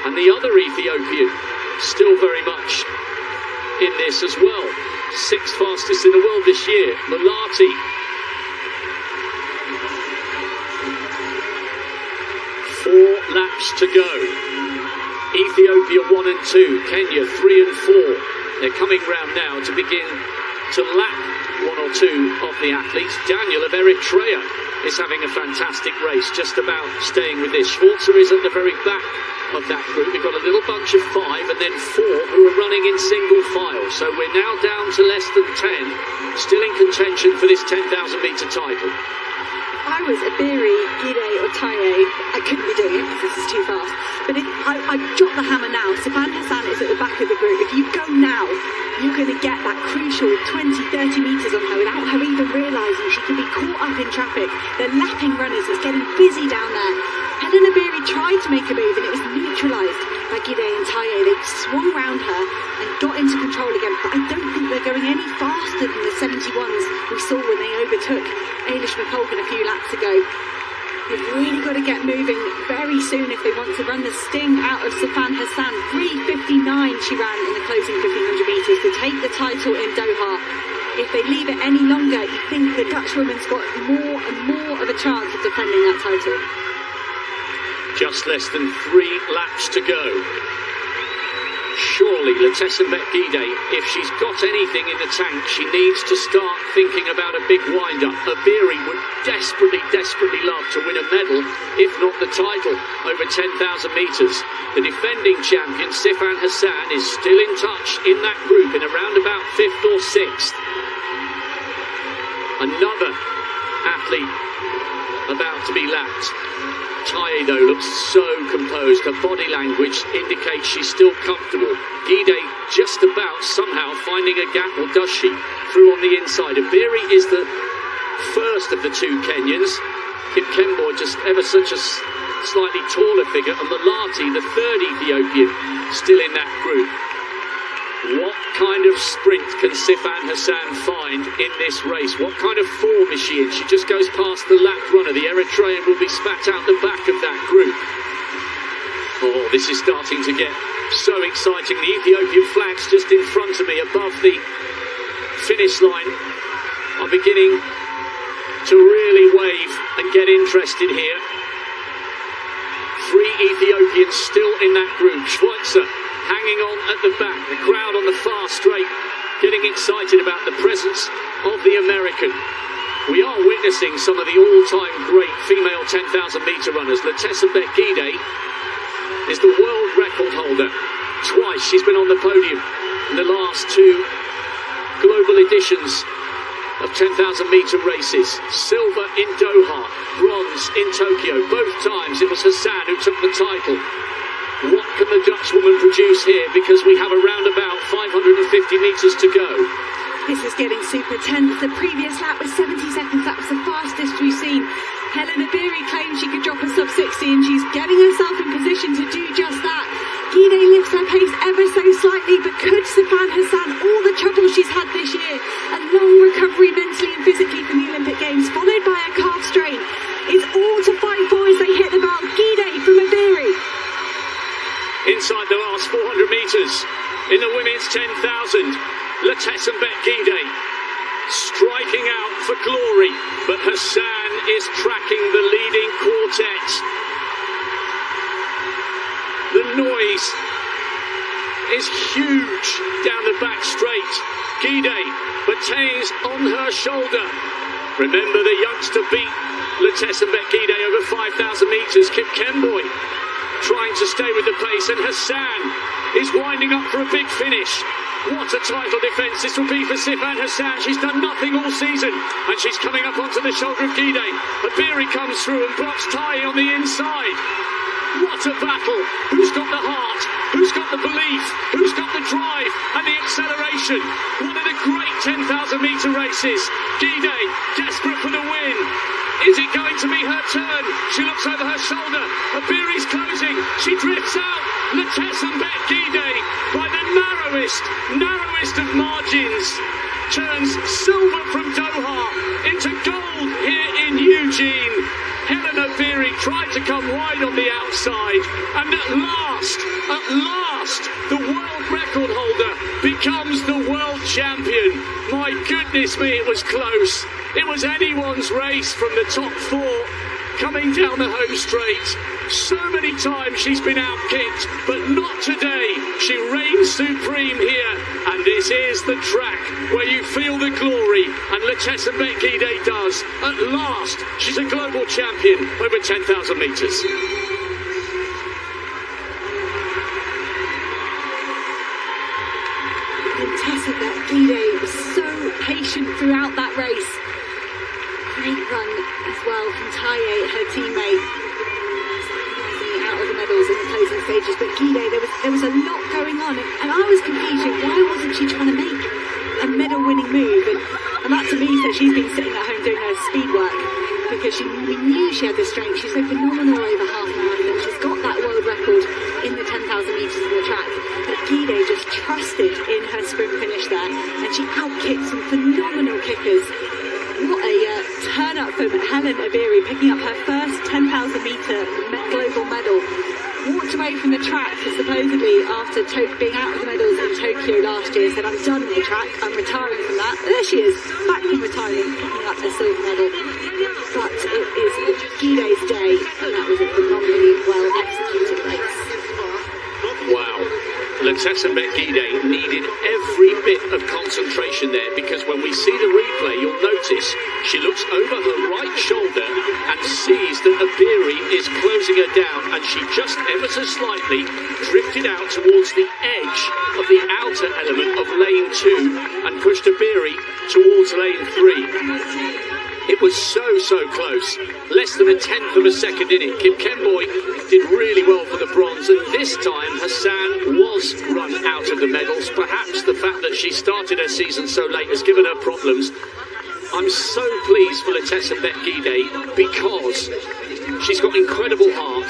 And the other Ethiopian still very much in this as well. 6th fastest in the world this year, Mulati. 4 laps to go. Ethiopia 1 and 2, Kenya 3 and 4. They're coming round now to begin to lap 1 or 2 of the athletes. Daniel of Eritrea is having a fantastic race, just about staying with this. Schwarzer is at the very back of that group. We've got a little bunch of 5 and then 4 who are running in single file. So we're now down to less than 10, still in contention for this 10,000 metre title. If I was Abiri, Gidey or Taye, I couldn't be doing it because this is too fast. But if I drop the hammer now, Sifan Hassan is at the back of the group. If you go now, you're going to get that crucial 20-30 metres on her without her even realising she could be caught up in traffic. They're lapping runners, it's getting busy down there. Helen Abiri tried to make a move and it was neutralised by Gidey and Taye. They swung round her and got into control again, but I don't think they're going any faster than the 71s we saw when they overtook Eilish McColgan a few laps ago. They've really got to get moving very soon if they want to run the sting out of Sifan Hassan. 3:59 she ran in the closing 1500 metres to take the title in Doha. If they leave it any longer, you think the Dutch woman's got more and more of a chance of defending that title. Just less than 3 laps to go. Surely Letesenbet Gidey, if she's got anything in the tank, she needs to start thinking about a big wind-up. Abiri would desperately love to win a medal, if not the title, over 10,000 metres. The defending champion, Sifan Hassan, is still in touch in that group in around about 5th or 6th. Another athlete about to be lapped. Taye, though, looks so composed. Her body language indicates she's still comfortable. Gidey just about somehow finding a gap, or does she, through on the inside. Abiri is the first of the 2 Kenyans. Kipkemboi just ever such a slightly taller figure. And Mulati, the 3rd Ethiopian, still in that group. What kind of sprint can Sifan Hassan find in this race? What kind of form is she in? She just goes past the lap runner. The Eritrean will be spat out the back of that group. Oh, this is starting to get so exciting. The Ethiopian flags just in front of me above the finish line are beginning to really wave and get interested here. 3 Ethiopians still in that group. Schwarzer hanging on at the back, the crowd on the far straight getting excited about the presence of the American. We are witnessing some of the all-time great female 10,000 metre runners. Letesenbet Gidey is the world record holder. Twice she's been on the podium in the last 2 global editions of 10,000 metre races. Silver in Doha, bronze in Tokyo. Both times it was Hassan who took the title. What can the Dutch woman produce here? Because we have around about 550 metres to go. This is getting super tense. The previous lap was 70 seconds. That was the fastest we've seen. Helen Abiri claims she could drop a sub 60 and she's getting herself in position to do just that. Gidey lifts her pace ever so slightly, but could Sifan Hassan, all the trouble she's had this year, a long recovery mentally and physically from the Olympic Games, followed by a calf strain, is all to fight for as they hit the bell. Gidey from Abiri. Inside the last 400 metres in the women's 10,000, Letesenbet Gidey striking out for glory, but Hassan is tracking the leading quartet. The noise is huge down the back straight. Gidey, Bataille's on her shoulder. Remember, the youngster beat Letesenbet Gidey over 5,000 metres. Kipkemboi trying to stay with the pace, and Hassan is winding up for a big finish. What a title defence this will be for Sifan Hassan. She's done nothing all season, and she's coming up onto the shoulder of Gidey. Abiri comes through and blocks Taye on the inside. What a battle! Who's got the heart? Who's got the belief? Who's got the drive and the acceleration? One of the great 10,000 metre races. Gidey, desperate for the win. Is it going to be her turn? She looks over her shoulder. Abiri's closing. She drifts out. Letesenbet Gidey, by the narrowest of margins, turns silver from Doha into gold here in Eugene. Helen Abiri tried to come wide on the outside, and at last At last, the world record holder becomes the world champion. My goodness me, it was close. It was anyone's race from the top four coming down the home straight. So many times she's been outkicked, but not today. She reigns supreme here, and this is the track where you feel the glory, and Letesenbet Gidey does. At last, she's a global champion over 10,000 metres. Letesenbet Gidey was so patient throughout that race. Great run as well from Taye, her teammate, out of the medals in the closing stages. But Gidey, there was a lot going on, and I was confused. Why wasn't she trying to make a medal-winning move? And that to me says she's been sitting at home doing her speed work, because we knew she had the strength. She's so phenomenal over half marathon. She's got that world record in the 10,000 metres of the track. But Gidey just trusted in her sprint finish there, and she outkicked some phenomenal kickers. What a turn up from Helen Obiri, picking up her first 10,000 metre global medal. Walked away from the track supposedly after being out of the medals in Tokyo last year, said, I'm done with the track, I'm retiring from that. But there she is, back from retirement, picking up a silver medal. But it is Gidey's day, and that was a phenomenally well executed race. Wow. Letesenbet Gidey needed every bit of concentration there, because when we see the replay, you'll notice she looks over her right shoulder and sees that Obiri is closing her down, and she just ever so slightly drifted out towards the edge of the outer element of lane 2 and pushed Obiri towards lane 3. It was so close, less than a tenth of a second in it. Kip Kenboy did really well for the bronze, and this time Hassan was run out of the medals. Perhaps the fact that she started her season so late has given her problems. I'm so pleased for Letesenbet Gidey, because she's got incredible heart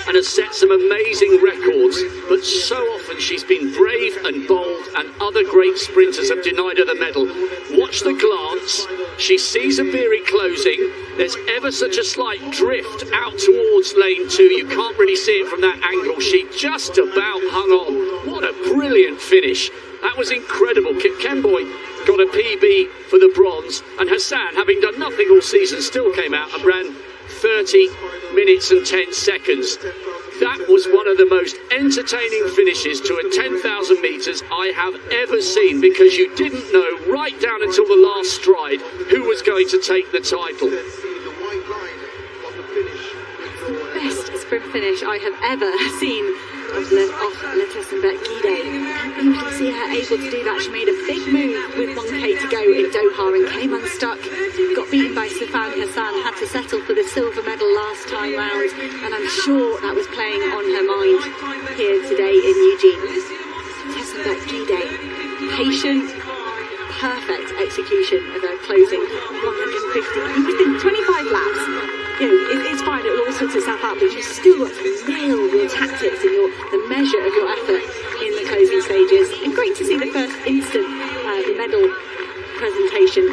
and has set some amazing records, but so often she's been brave and bold, and other great sprinters have denied her the medal. Watch the glance. She sees Obiri closing. There's ever such a slight drift out towards lane 2. You can't really see it from that angle. She just about hung on. What a brilliant finish. That was incredible. Kip Kenboy got a PB for the bronze, and Hassan, having done nothing all season, still came out and ran 30 minutes and 10 seconds. That was one of the most entertaining finishes to a 10,000 metres I have ever seen, because you didn't know right down until the last stride who was going to take the title. Best sprint finish I have ever seen of Letesenbet Gidey. You can see her able to do that. She made a big move with 1K to go in Doha and came unstuck. Got beaten by Sifan Hassan, had to settle for the silver medal last time round, and I'm sure that was playing on her mind here today in Eugene. Letesenbet Gidey, patient, perfect execution of her closing 150, 25 laps. You know, it's fine, it will all sort itself out, but you've still got to nail your tactics and the measure of your effort in the closing stages. And great to see the first instant medal presentation.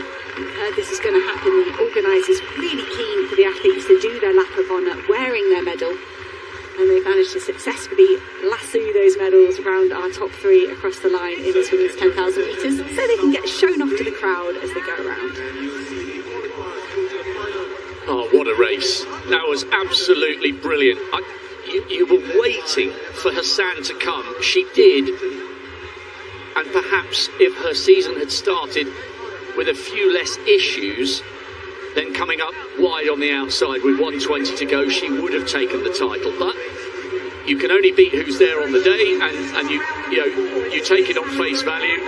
This is going to happen. The organisers really keen for the athletes to do their lap of honour wearing their medal. And they've managed to successfully lasso those medals around our top 3 across the line in this women's 10,000 metres, so they can get shown off to the crowd as they go around. Oh, what a race. That was absolutely brilliant. You were waiting for Hassan to come. She did. And perhaps if her season had started with a few less issues, then coming up wide on the outside with 1:20 to go, she would have taken the title. But you can only beat who's there on the day, and you take it on face value.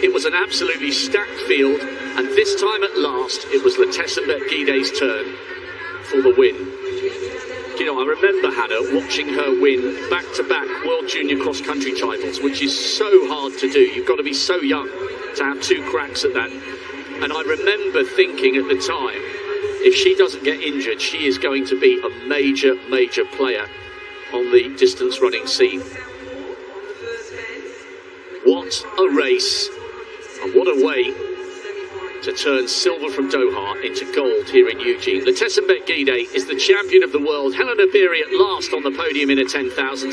It was an absolutely stacked field, and this time at last it was Letesenbet Gidey's turn for the win. You know, I remember Hannah watching her win back-to-back World Junior Cross Country titles, which is so hard to do. You've got to be so young to have 2 cracks at that. And I remember thinking at the time, if she doesn't get injured, she is going to be a major player on the distance running scene. What a race, and what a way to turn silver from Doha into gold here in Eugene. Letesenbet gidey is the champion of the world. Helena Beery at last on the podium in a 10,000.